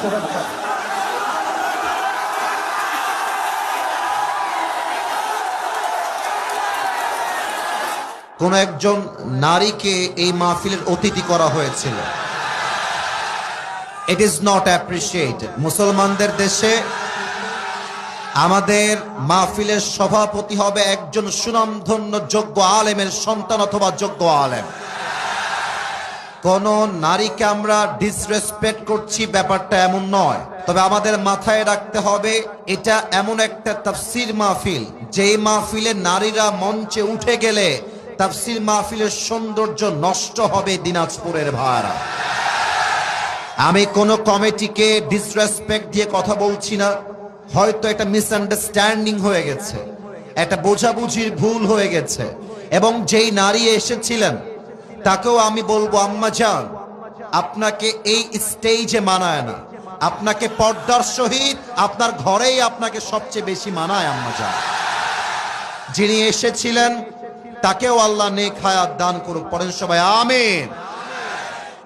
কোন একজন নারীকে এই মাহফিলের অতিথি করা হয়েছিল। It is not appreciated. মুসলমানদের দেশে আমাদের মাহফিলের সভাপতি হবে একজন সুনামধন্য যোগ্য আলেমের সন্তান অথবা যোগ্য আলেম। কোন নারীকে আমরা ডিসরেসপেক্ট করছি ব্যাপারটা এমন নয়, তবে আমাদের মাথায় রাখতে হবে এটা এমন একটা তাফসীর মাহফিল, যেই মাহফিলে নারীরা মঞ্চে উঠে গেলে তাফসীর মাহফিলের সৌন্দর্য নষ্ট হবে। দিনাজপুরের ভাইরা, আমি কোন কমিটিকে ডিসরেসপেক্ট দিয়ে কথা বলছি না। হয়তো একটা মিসআন্ডারস্ট্যান্ডিং হয়ে গেছে, একটা বোঝাবুঝির ভুল হয়ে গেছে, এবং যেই নারী এসেছিলেন তাকেও আমি বলবো, আম্মা জান, আপনাকে এই স্টেজে মানায় না, আপনাকে পর্দার সহিত আপনার ঘরেই আপনাকে সবচেয়ে বেশি মানায় আম্মা জান। যিনি এসেছিলেন তাকেও আল্লাহ নেক হায়াত দান করুক, পড়েন সবাই আমিন।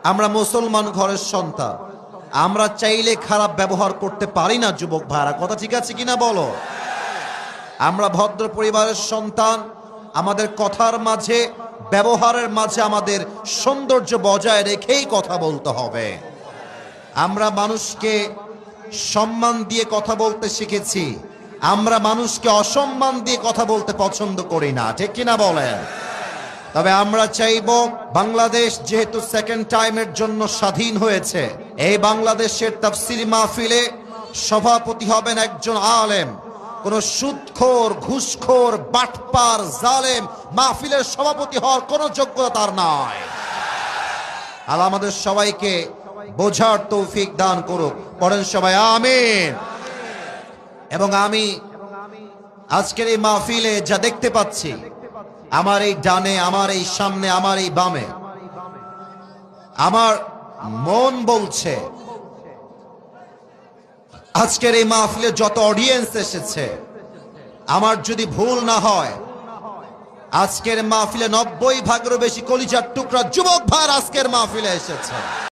আমরা মুসলমান ঘরের সন্তান, আমরা চাইলে খারাপ ব্যবহার করতে পারি না। যুবক ভাইরা, কথা ঠিক আছে কিনা বলো? আমরা ভদ্র পরিবারের সন্তান, আমাদের কথার মাঝে, ব্যবহারের মাঝে আমাদের সৌন্দর্য বজায় রেখেই কথা বলতে হবে। আমরা মানুষকে সম্মান দিয়ে কথা বলতে শিখেছি, আমরা মানুষকে অসম্মান দিয়ে কথা বলতে পছন্দ করি না, ঠিক কিনা বলেন? তবে আমরা চাইব, বাংলাদেশ যেহেতু সেকেন্ড টাইমের জন্য স্বাধীন হয়েছে, এই বাংলাদেশের তাফসীর মাহফিলে সভাপতি হবেন একজন আলেম। কোন সুদখোর, ঘুষখোর, বাটপার, জালেম মাহফিলের সভাপতি হওয়ার কোন যোগ্যতা তার নাই। আল্লাহ আমাদের সবাইকে বোঝার তৌফিক দান করুক, পড়েন সবাই আমিন। এবং আমি আজকের এই মাহফিলে যা দেখতে পাচ্ছি, আমার এই ডানে, আমার এই সামনে, আমার এই বামে, আমার মন বলছে আজকের এই মাহফিলে যত অডিয়েন্স এসেছে, আমার যদি ভুল না হয়, আজকের মাহফিলে 90 ভাগেরও বেশি কলিজার টুকরা যুবক ভাই আজকের মাহফিলে এসেছে।